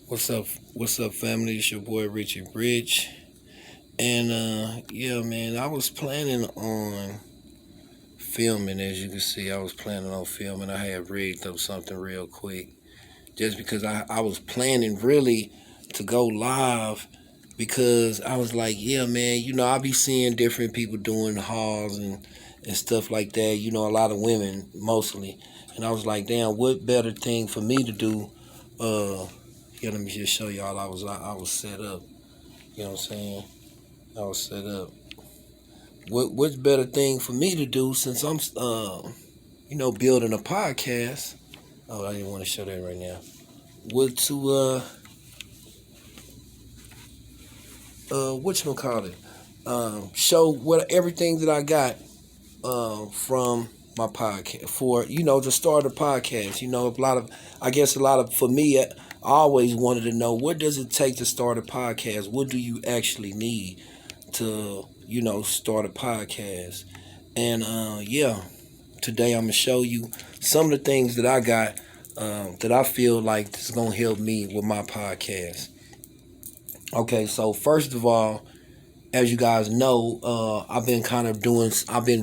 What's up? What's up, family? It's your boy Richie Rich, and yeah, man, I was planning on filming. As you can see, I was planning on filming. I had rigged up something real quick, just because I was planning really to go live because I was like, yeah, man, I be seeing different people doing hauls and stuff like that. A lot of women mostly, and I was like, damn, what better thing for me to do? Uh, yeah, let me just show y'all. I was set up. You know what I'm saying? I was set up. What's better thing for me to do since I'm building a podcast? Oh, I didn't want to show that right now. What to what you gonna call it? Show what everything that I got from my podcast for to start a podcast. I guess a lot of for me. I always wanted to know, what does it take to start a podcast? What do you actually need to start a podcast? And yeah, today I'm gonna show you some of the things that I got that I feel like is gonna help me with my podcast. Okay, so first of all, as you guys know, I've been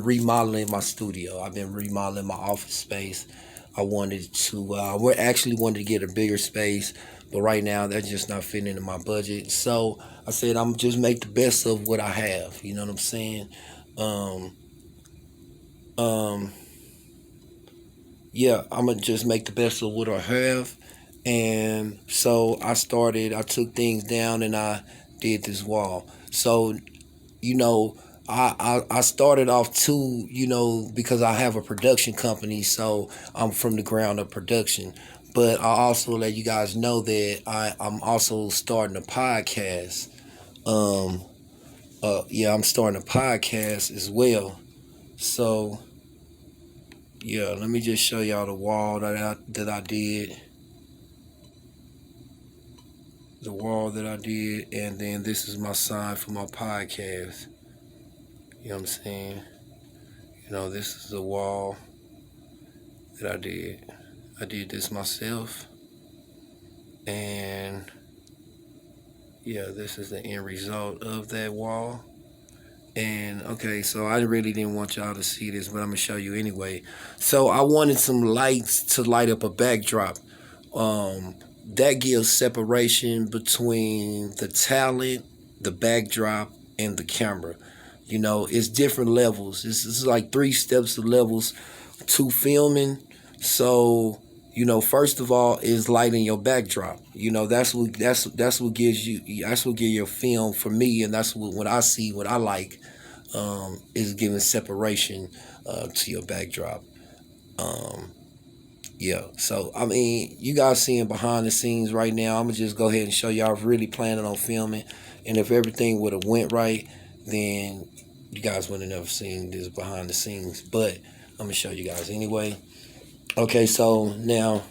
remodeling my studio. I've been remodeling my office space. We're actually wanted to get a bigger space, but right now that's just not fitting into my budget. So I said I'm just make the best of what I have. You know what I'm saying? Um, um, yeah, I'm gonna just make the best of what I have. And so I took things down and I did this wall. So you know, I started off too, because I have a production company, so I'm from the ground up production. But I also let you guys know that I'm also starting a podcast. Um, yeah, I'm starting a podcast as well. So yeah, let me just show y'all the wall that I did, and then this is my sign for my podcast. You know what I'm saying? This is the wall that I did. I did this myself, and yeah, this is the end result of that wall. And okay, so I really didn't want y'all to see this, but I'm gonna show you anyway. So I wanted some lights to light up a backdrop. Um, that gives separation between the talent, the backdrop, and the camera. It's different levels. This is like three steps of levels to filming. So, first of all is lighting your backdrop. That's what gives you that's what gives your film for me, and that's what I see, what I like, is giving separation to your backdrop. Um, yeah. So I mean, you guys seeing behind the scenes right now. I'm gonna just go ahead and show y'all really planning on filming, and if everything would have went right, then you guys would have never seen this behind the scenes. But I'm gonna show you guys anyway. Okay, so now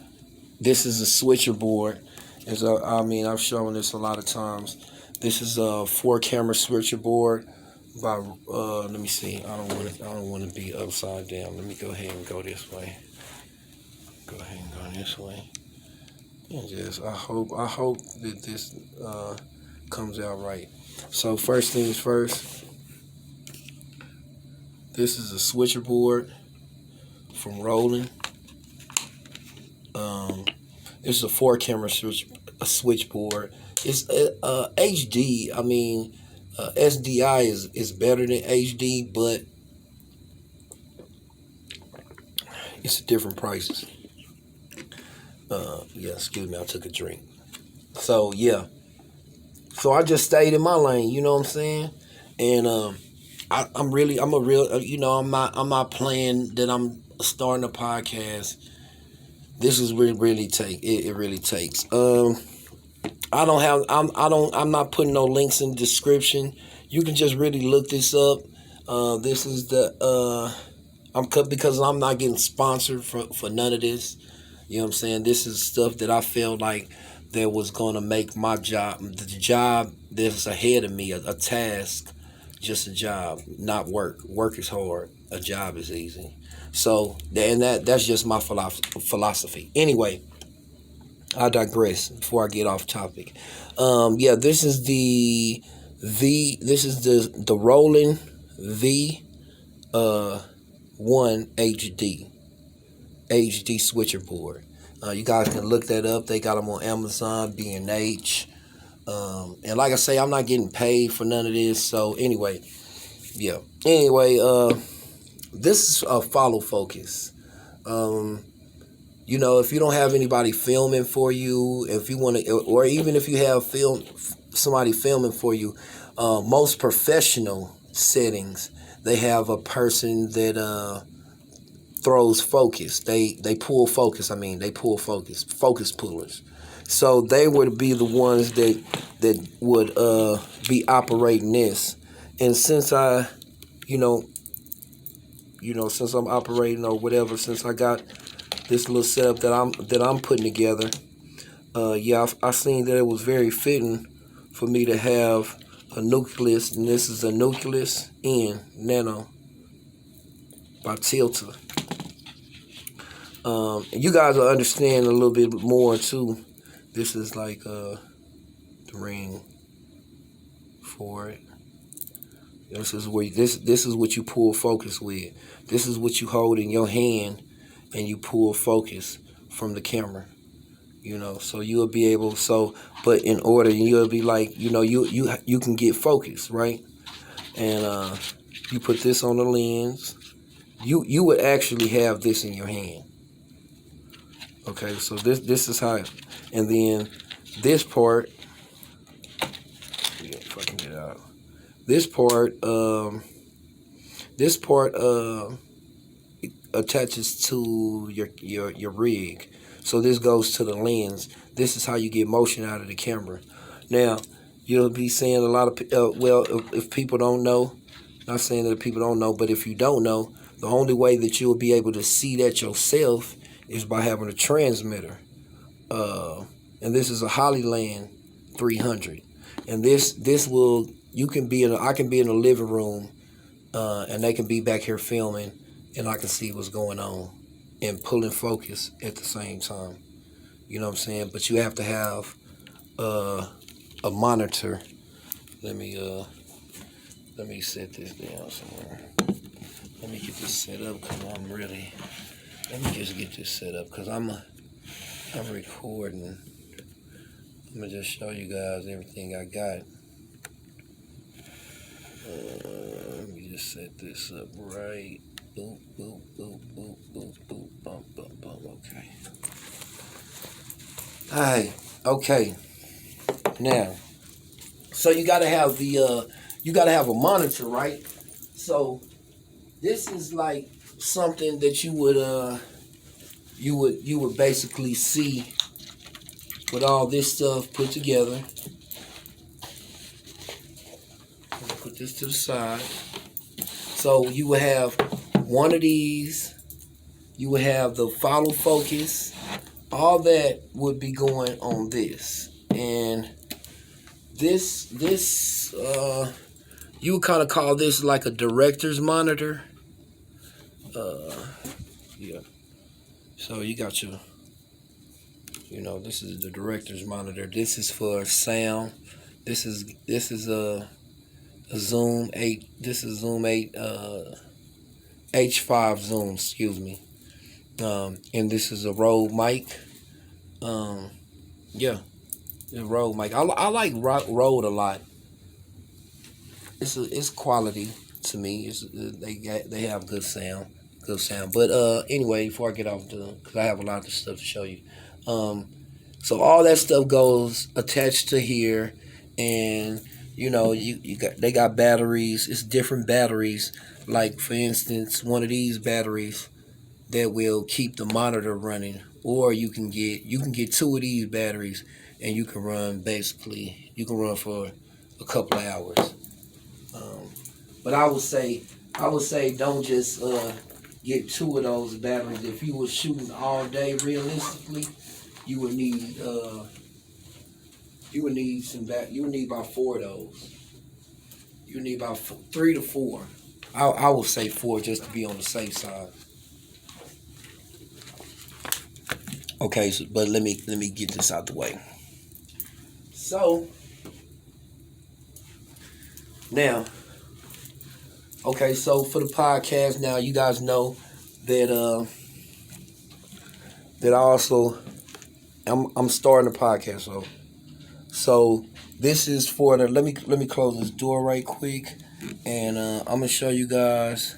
this is a switcher board. I mean, I've shown this a lot of times. This is a 4 camera switcher board by let me see. I don't want to be upside down. Let me go ahead and go this way. Go ahead and go this way. And just I hope that this comes out right. So first things first, this is a switcher board from Roland. Um, this is a 4 camera switchboard. It's HD. I mean, SDI is better than HD, but it's different prices. Yeah, excuse me, I took a drink. So yeah, so I just stayed in my lane. You know what I'm saying? And I'm a real. I'm not playing that I'm starting a podcast. This is really take it. It really takes. I don't have. I'm not putting no links in the description. You can just really look this up. This is the. I'm cut because I'm not getting sponsored for none of this. You know what I'm saying? This is stuff that I felt like that was gonna make my job, the job that's ahead of me, a task, just a job, not work. Work is hard. A job is easy. So, and that's just my philosophy. Anyway, I digress before I get off topic. Yeah, this is the Roland V one HD switcher board. You guys can look that up. They got them on Amazon, B&H. And like I say, I'm not getting paid for none of this. So anyway, yeah. Anyway, this is a follow focus. Um, if you don't have anybody filming for you, if you want to, or even if you have somebody filming for you, most professional settings, they have a person that throws focus. They pull focus. I mean, they pull focus pullers. So they would be the ones that would be operating this. And since I, you know, since I'm operating or whatever, since I got this little setup that I'm putting together, yeah, I seen that it was very fitting for me to have a Nucleus, and this is a Nucleus N Nano by Tilta. And you guys will understand a little bit more too. This is like the ring for it. This is where this is what you pull focus with. This is what you hold in your hand and you pull focus from the camera. So you'll be able but in order you'll be like, you can get focus, right? And you put this on the lens. You would actually have this in your hand. Okay, so this is how and then this part, if I can get out. This part attaches to your rig. So this goes to the lens. This is how you get motion out of the camera. Now, you'll be seeing a lot of, if people don't know, not saying that people don't know, but if you don't know, the only way that you'll be able to see that yourself is by having a transmitter. And this is a Hollyland 300. And this will, I can be in the living room, and they can be back here filming, and I can see what's going on and pulling focus at the same time. You know what I'm saying? But you have to have a monitor. Let me set this down somewhere. Let me get this set up because let me just get this set up because I'm recording. I'm gonna just show you guys everything I got. Let me just set this up right. Boop, boop, boop, boop, boop, boop, bump, bump, bump. Okay. Alright, okay. Now, so you gotta have a monitor, right? So this is like something that you would basically see with all this stuff put together. I'm gonna put this to the side. So you would have one of these. You would have the follow focus. All that would be going on this. And this you would kind of call this like a director's monitor. Yeah. So you got your, this is the director's monitor. This is for sound. This is a Zoom 8. This is Zoom 8 H5 Zoom, excuse me. And this is a Rode mic. Yeah, a Rode mic. I like Rode a lot. It's quality to me. They have good sound. But anyway, before I get off because I have a lot of stuff to show you. So all that stuff goes attached to here, and they got batteries. It's different batteries. Like for instance, one of these batteries that will keep the monitor running, or you can get two of these batteries, and you can run for a couple of hours. But I would say don't just get two of those batteries. If you were shooting all day, realistically, you would need about four of those. You would need about 3 to 4. I would say 4 just to be on the safe side. Okay, so, but let me get this out the way. So now, okay, so for the podcast now, you guys know that that I also I'm starting a podcast. So this is for the let me close this door right quick, and I'm gonna show you guys.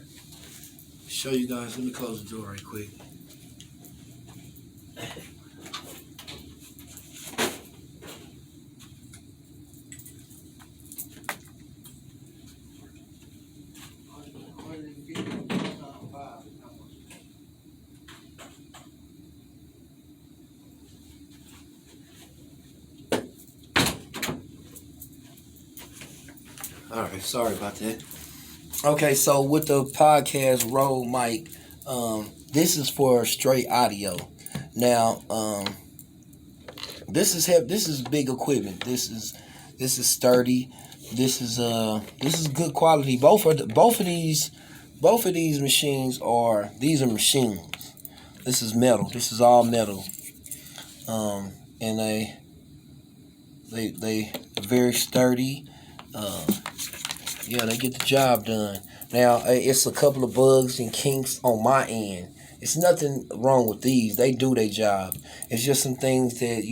Let me close the door right quick. All right, sorry about that. Okay, so with the podcast Rode mic, this is for straight audio. Now, this is big equipment. This is sturdy. This is good quality. Both of these machines are machines. This is metal. This is all metal. And they very sturdy. Yeah, they get the job done. Now, it's a couple of bugs and kinks on my end. It's nothing wrong with these. They do their job. It's just some things that,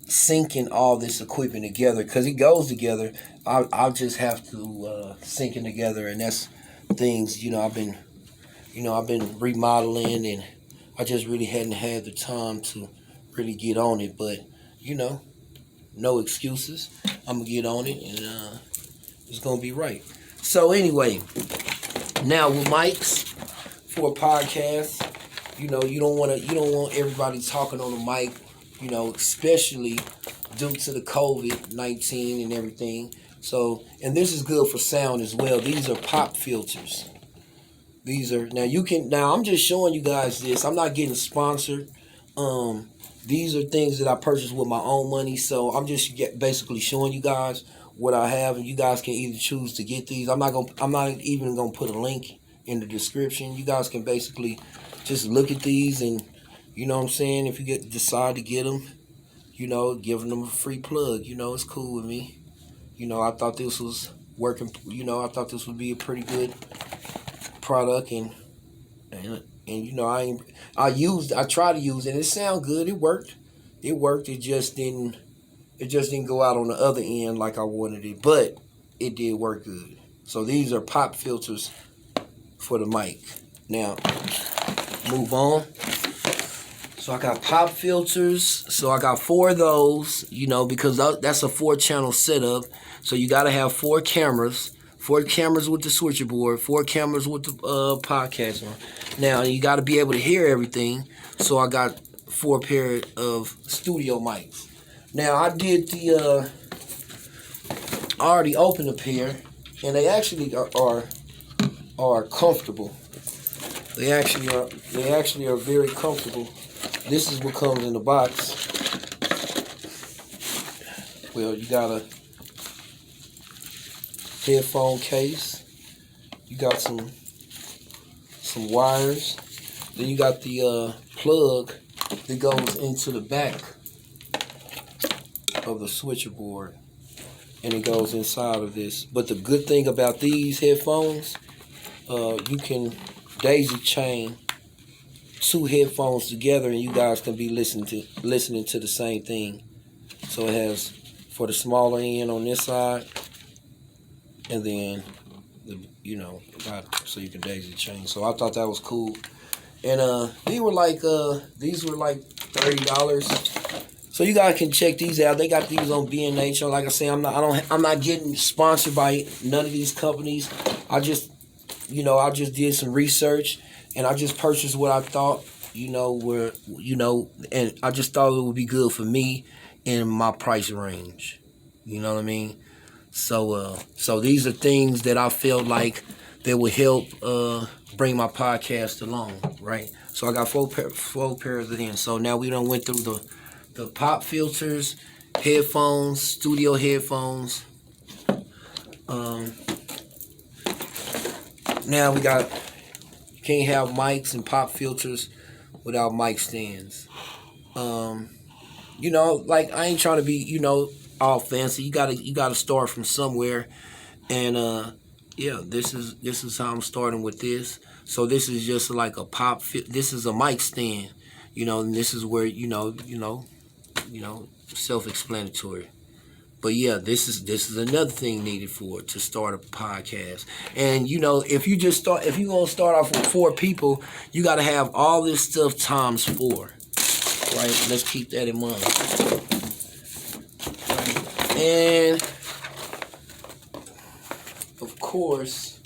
syncing all this equipment together, because it goes together. I'll just have to sync it together, and that's things, I've been remodeling, and I just really hadn't had the time to really get on it. But, no excuses. I'm going to get on it, and it's gonna be right. So anyway, now with mics for a podcast, you don't want everybody talking on the mic, especially due to the COVID-19 and everything. So, and this is good for sound as well. These are pop filters. Now I'm just showing you guys this. I'm not getting sponsored. These are things that I purchased with my own money. So I'm just basically showing you guys what I have, and you guys can either choose to get these. I'm not even gonna put a link in the description. You guys can basically just look at these, and you know what I'm saying. If you decide to get them, giving them a free plug. It's cool with me. I thought this was working. I thought this would be a pretty good product, and I tried to use it. And it sounded good. It worked. It just didn't. It just didn't go out on the other end like I wanted it, but it did work good. So these are pop filters for the mic. Now, move on. So I got pop filters. So I got 4 of those, because that's a 4-channel setup. So you got to have 4 cameras. 4 cameras with the switcherboard, 4 cameras with the podcast on. Now, you got to be able to hear everything. So I got 4 pair of studio mics. Now, I did I already opened a pair, and they actually are comfortable. They actually are very comfortable. This is what comes in the box. Well, you got a headphone case. You got some wires. Then you got the plug that goes into the back of the switcherboard, and it goes inside of this. But the good thing about these headphones, you can daisy chain 2 headphones together, and you guys can be listening to the same thing. So it has for the smaller end on this side, and then so you can daisy chain. So I thought that was cool. And these were like $30. So you guys can check these out. They got these on B&H. Like I say, I'm not getting sponsored by none of these companies. I just did some research, and I just purchased what I thought, and I just thought it would be good for me in my price range. You know what I mean? So these are things that I felt like that would help bring my podcast along, right? So I got 4 pairs of them. So now we done went through the pop filters, headphones, studio headphones. Now we got, you can't have mics and pop filters without mic stands. You know, like I ain't trying to be, you know, all fancy. You gotta start from somewhere, and yeah, this is how I'm starting with this. So this is just like a this is a mic stand, you know, and this is where self-explanatory. But yeah, this is another thing needed to start a podcast. And you know, if you gonna start off with 4 people, you got to have all this stuff times 4, right? Let's keep that in mind. And of course,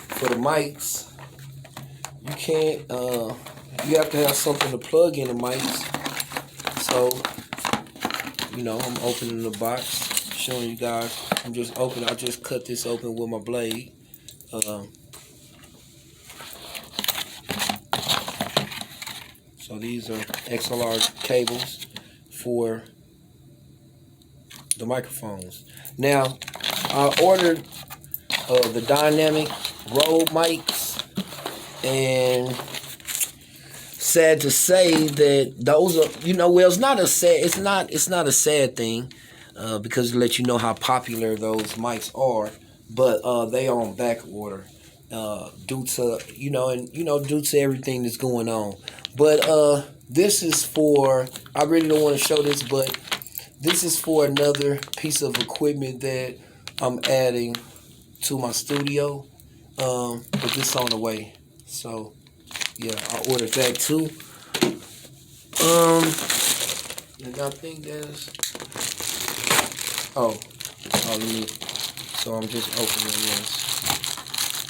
for the mics, you can't. You have to have something to plug in the mics. So, you know, I'm opening the box, showing you guys. I just cut this open with my blade. So these are XLR cables for the microphones. Now, I ordered the dynamic Rode mics, and sad to say that those are, you know, well, it's not a sad thing, because it lets you know how popular those mics are, but they are on back order, due to, due to everything that's going on. But this is for, I really don't want to show this, but this is for another piece of equipment that I'm adding to my studio, but this on the way. So yeah, I ordered that too. And I think there's let me. So I'm just opening this.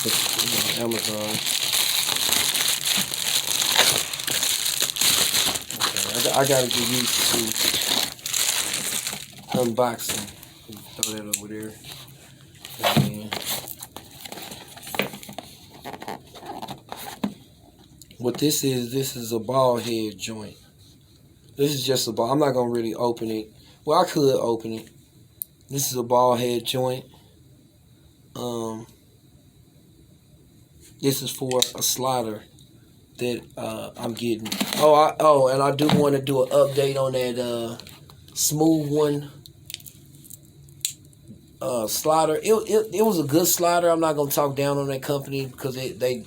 It's, Amazon. Okay, I gotta get used to unboxing. Throw that over there. And what this is a ball head joint. This is just a ball. I'm not gonna really open it. Well, I could open it. This is a ball head joint. This is for a slider that I'm getting. And I do want to do an update on that Smooth One slider. It was a good slider. I'm not gonna talk down on that company because they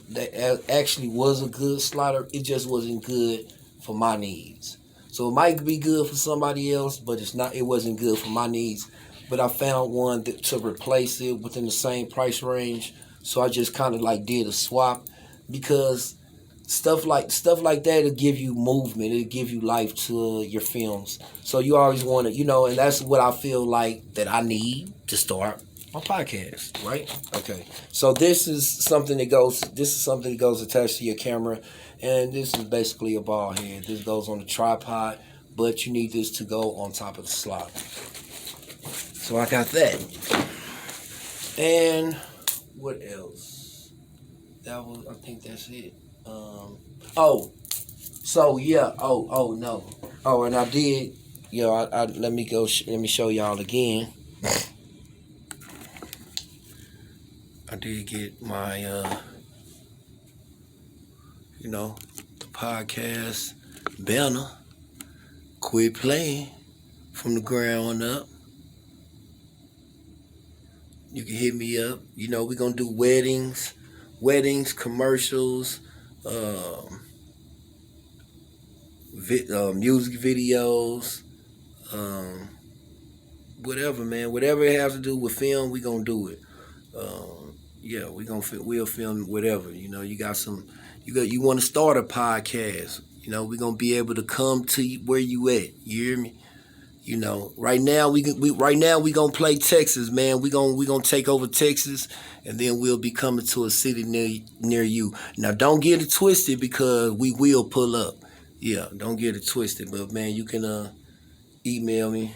actually was a good slider. It just wasn't good for my needs. So it might be good for somebody else, but it wasn't good for my needs. But I found one to replace it within the same price range. So I just kind of like did a swap, because stuff like that, it'll give you movement, it'll give you life to your films. So you always want to, and that's what I feel like that I need to start my podcast, right? Okay. So this is something that goes attached to your camera, and this is basically a ball head. This goes on the tripod, but you need this to go on top of the slot. So I got that. And what else? I think that's it. And I did, let me show y'all again. I did get my, the podcast banner, Quit Playing, from the ground up. You can hit me up. We're going to do weddings, commercials, music videos, whatever, man. Whatever it has to do with film, we're going to do it. We'll film whatever. You want to start a podcast. We're going to be able to come to where you at. You hear me? Right now we gonna play Texas, man. We gonna take over Texas, and then we'll be coming to a city near you. Now, don't get it twisted, because we will pull up. Yeah, don't get it twisted. But man, you can email me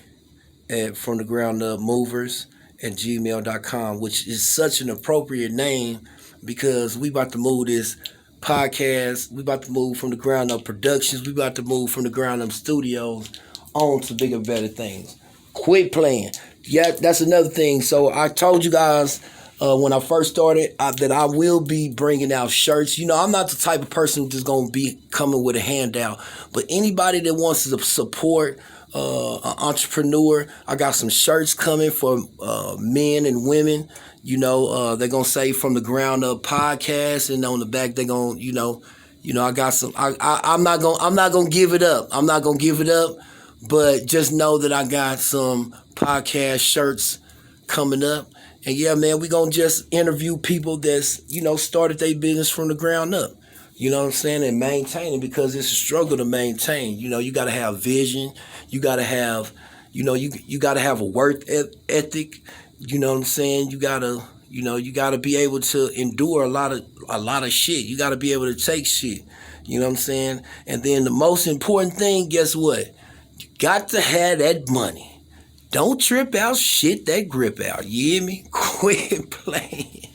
at fromthegroundupmovers@gmail.com, which is such an appropriate name, because we about to move this podcast. We about to move From the Ground Up Productions. We about to move From the Ground Up Studios on to bigger, better things. Quit playing. Yeah, that's another thing. So I told you guys when I first started, that I will be bringing out shirts. You know, I'm not the type of person who's just gonna be coming with a handout, but anybody that wants to support an entrepreneur, I got some shirts coming for men and women. You know, they're gonna say From the Ground Up podcast, and on the back they're gonna, I got some. I'm not gonna give it up. I'm not gonna give it up, but just know that I got some podcast shirts coming up. And yeah, man, we gonna just interview people that's, started their business from the ground up. You know what I'm saying? And maintain it, because it's a struggle to maintain. You gotta have vision. You gotta have, you gotta have a work ethic. You know what I'm saying? You gotta be able to endure a lot of shit. You gotta be able to take shit. You know what I'm saying? And then the most important thing, guess what? You got to have that money. Don't trip out shit that grip out. You hear me? Quit playing.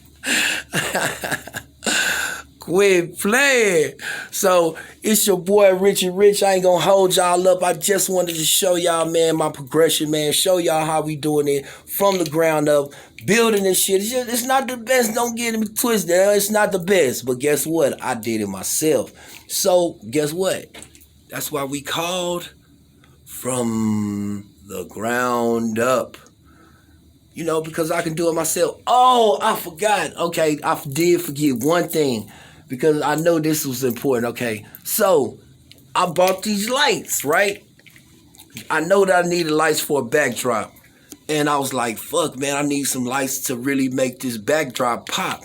Quit playing. So it's your boy Richie Rich. I ain't gonna hold y'all up. I just wanted to show y'all, man, my progression, man. Show y'all how we doing it from the ground up. Building this shit. It's not the best. Don't get me twisted. It's not the best. But guess what? I did it myself. So guess what? That's why we called From the Ground Up. Because I can do it myself. Oh, I forgot. Okay, I did forget one thing, because I know this was important. Okay, so I bought these lights, right? I know that I needed lights for a backdrop. And I was like, fuck, man, I need some lights to really make this backdrop pop.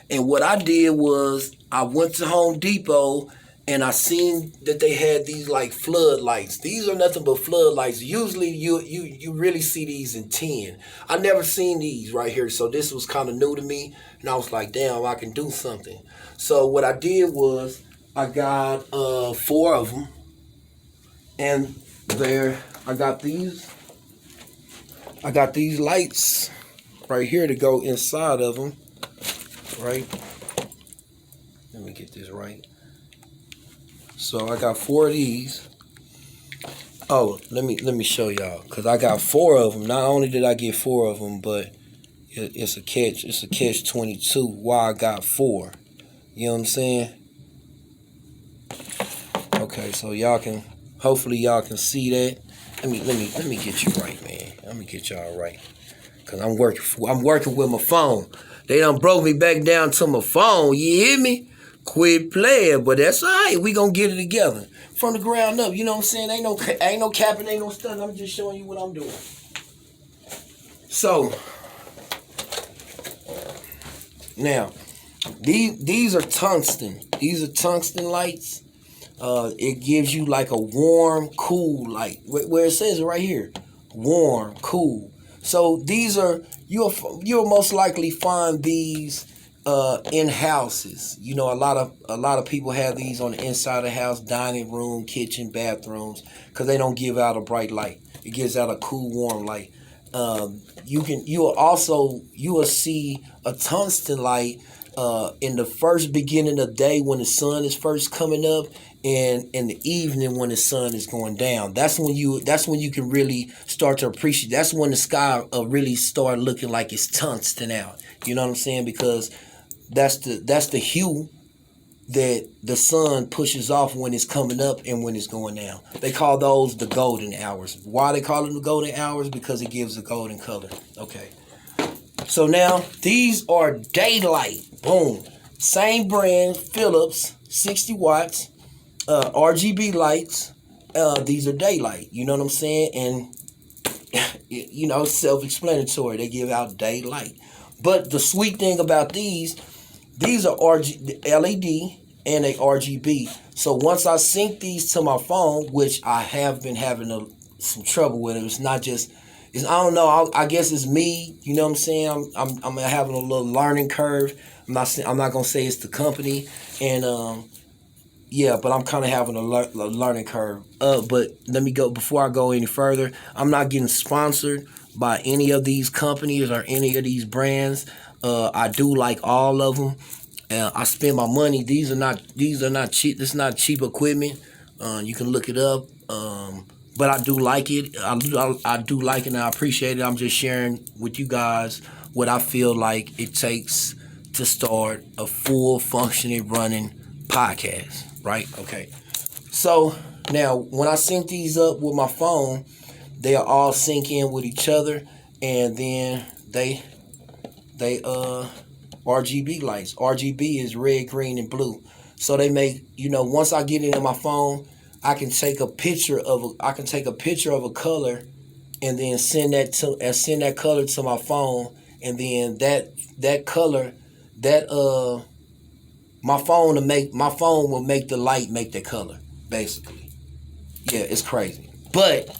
And what I did was I went to Home Depot and I seen that they had these like floodlights. These are nothing but floodlights. Usually you really see these in 10. I never seen these right here, so this was kind of new to me. And I was like, damn, I can do something. So what I did was I got 4 of them. And I got these lights right here to go inside of them, right? Let me get this right. So I got 4 of these. Oh, let me show y'all, because I got 4 of them. Not only did I get 4 of them, but it's a catch 22 why I got 4. You know what I'm saying? Okay, so hopefully y'all can see that. Let me get you right, man. Let me get y'all right, cause I'm working with my phone. They done broke me back down to my phone. You hear me? Quit playing, but that's all right. We gonna get it together from the ground up. You know what I'm saying? Ain't no capping, ain't no stunning. I'm just showing you what I'm doing. So now these are tungsten. These are tungsten lights. It gives you like a warm, cool light. Where it says it right here, warm, cool. So these are you'll most likely find these in houses. A lot of people have these on the inside of the house, dining room, kitchen, bathrooms, because they don't give out a bright light. It gives out a cool, warm light. You will see a tungsten light in the first beginning of the day when the sun is first coming up, and in the evening when the sun is going down. That's when you can really start to appreciate. That's when the sky really start looking like it's tungsten out. You know what I'm saying? Because that's the hue that the sun pushes off when it's coming up and when it's going down. They call those the golden hours. Why they call them the golden hours? Because it gives a golden color. Okay. So now these are daylight. Boom. Same brand, Philips, 60 watts, RGB lights. These are daylight. You know what I'm saying? And self-explanatory. They give out daylight. But the sweet thing about these are LED and they RGB. So once I sync these to my phone, which I have been having some trouble with, it's not just. I don't know. I guess it's me. You know what I'm saying? I'm having a little learning curve. I'm not gonna say it's the company, and but I'm kind of having a learning curve. But let me go before I go any further. I'm not getting sponsored by any of these companies or any of these brands. I do like all of them. I spend my money. These are not cheap. This is not cheap equipment. You can look it up. But I do like it. I do like it and I appreciate it. I'm just sharing with you guys what I feel like it takes to start a full functioning running podcast, right? Okay. So now when I sync these up with my phone, they are all sync in with each other, and then they RGB lights. RGB is red, green, and blue. So they make, once I get it in my phone, I can take a picture of a color, and then send that color to my phone, and then that color that my phone will make the light make that color, basically. Yeah, it's crazy. But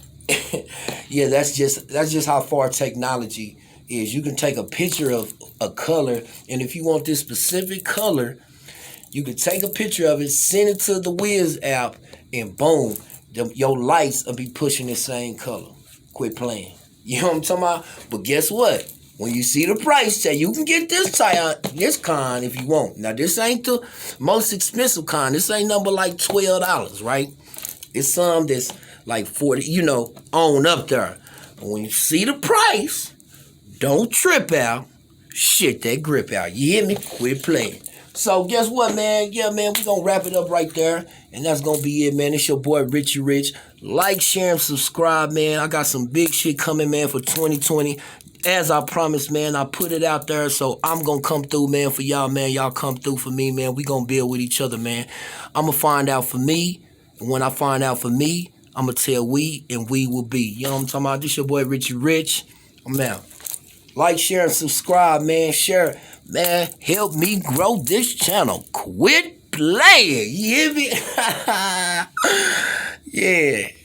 yeah, that's just how far technology is. You can take a picture of a color, and if you want this specific color, you can take a picture of it, send it to the Wiz app, and boom, your lights will be pushing the same color. Quit playing. You know what I'm talking about? But guess what? When you see the price tag, you can get this con if you want. Now, this ain't the most expensive con. This ain't number like $12, right? It's some that's like 40, on up there. But when you see the price, don't trip out. Shit that grip out. You hear me? Quit playing. So guess what, man? Yeah, man, we're going to wrap it up right there. And that's going to be it, man. It's your boy, Richie Rich. Like, share, and subscribe, man. I got some big shit coming, man, for 2020. As I promised, man, I put it out there. So I'm going to come through, man, for y'all, man. Y'all come through for me, man. We going to build with each other, man. I'm going to find out for me. And when I find out for me, I'm going to tell we, and we will be. You know what I'm talking about? This your boy, Richie Rich. I'm out. Like, share, and subscribe, man. Share, man. Help me grow this channel. Quit playing. You hear me? Yeah.